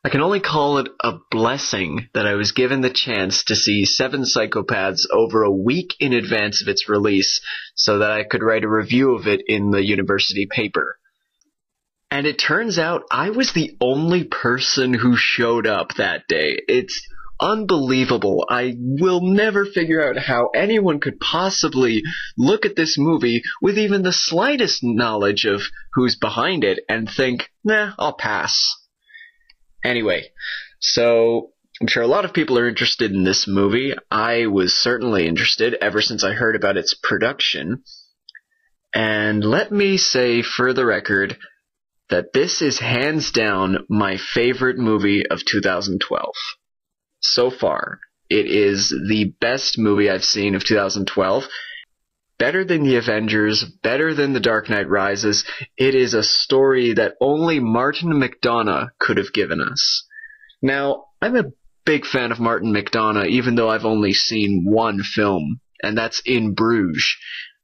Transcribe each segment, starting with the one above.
I can only call it a blessing that I was given the chance to see Seven Psychopaths over a week in advance of its release so that I could write a review of it in the university paper. And it turns out I was the only person who showed up that day. It's unbelievable. I will never figure out how anyone could possibly look at this movie with even the slightest knowledge of who's behind it and think, nah, I'll pass. Anyway, so I'm sure a lot of people are interested in this movie. I was certainly interested ever since I heard about its production. And let me say for the record that this is hands down my favorite movie of 2012. So far, it is the best movie I've seen of 2012. Better than The Avengers, better than The Dark Knight Rises. It is a story that only Martin McDonagh could have given us. Now, I'm a big fan of Martin McDonagh, even though I've only seen one film, and that's In Bruges.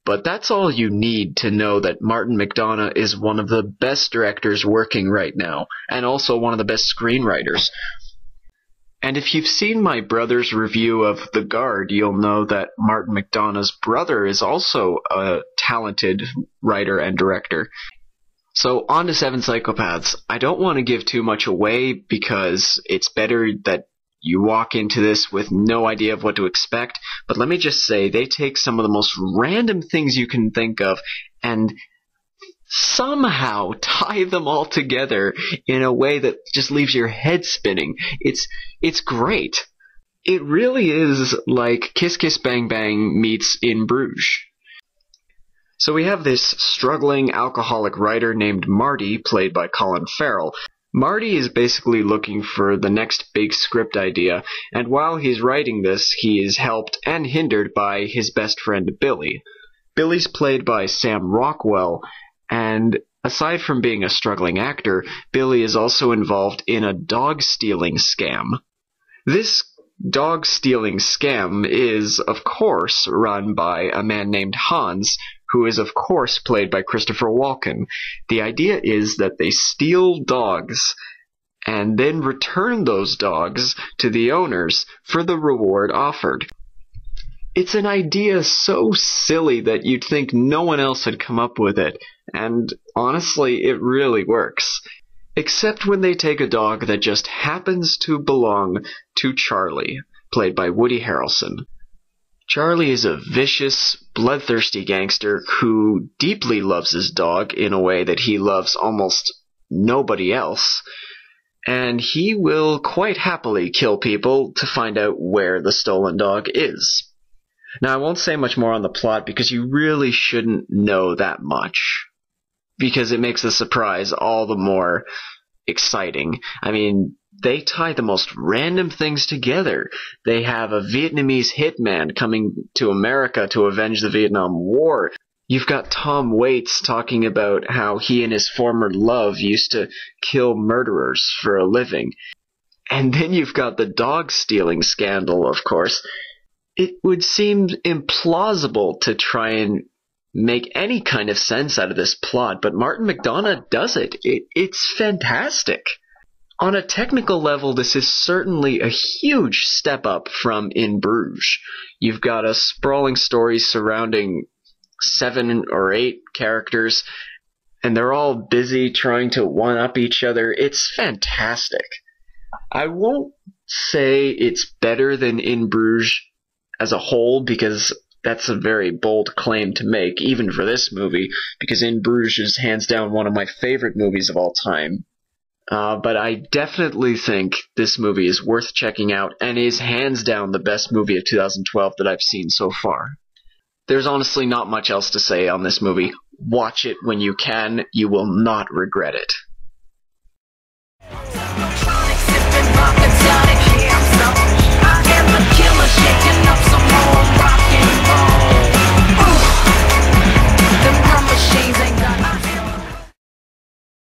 But that's all you need to know that Martin McDonagh is one of the best directors working right now, and also one of the best screenwriters. And if you've seen my brother's review of The Guard, you'll know that Martin McDonagh's brother is also a talented writer and director. So on to Seven Psychopaths. I don't want to give too much away because it's better that you walk into this with no idea of what to expect, but let me just say they take some of the most random things you can think of and somehow tie them all together in a way that just leaves your head spinning. It's great. It really is like Kiss Kiss Bang Bang meets In Bruges. So we have this struggling alcoholic writer named Marty, played by Colin Farrell. Marty is basically looking for the next big script idea, and while he's writing this, he is helped and hindered by his best friend Billy. Billy's played by Sam Rockwell, and aside from being a struggling actor, Billy is also involved in a dog-stealing scam. This dog-stealing scam is, of course, run by a man named Hans, who is, of course, played by Christopher Walken. The idea is that they steal dogs and then return those dogs to the owners for the reward offered. It's an idea so silly that you'd think no one else had come up with it, and honestly, it really works. Except when they take a dog that just happens to belong to Charlie, played by Woody Harrelson. Charlie is a vicious, bloodthirsty gangster who deeply loves his dog in a way that he loves almost nobody else, and he will quite happily kill people to find out where the stolen dog is. Now, I won't say much more on the plot because you really shouldn't know that much, because it makes the surprise all the more exciting. I mean, they tie the most random things together. They have a Vietnamese hitman coming to America to avenge the Vietnam War. You've got Tom Waits talking about how he and his former love used to kill murderers for a living. And then you've got the dog-stealing scandal, of course. It would seem implausible to try and make any kind of sense out of this plot, but Martin McDonagh does it. It's fantastic. On a technical level, this is certainly a huge step up from In Bruges. You've got a sprawling story surrounding 7 or 8 characters, and they're all busy trying to one-up each other. It's fantastic. I won't say it's better than In Bruges as a whole, because that's a very bold claim to make, even for this movie, because In Bruges is hands down one of my favorite movies of all time. But I definitely think this movie is worth checking out, and is hands down the best movie of 2012 that I've seen so far. There's honestly not much else to say on this movie. Watch it when you can. You will not regret it.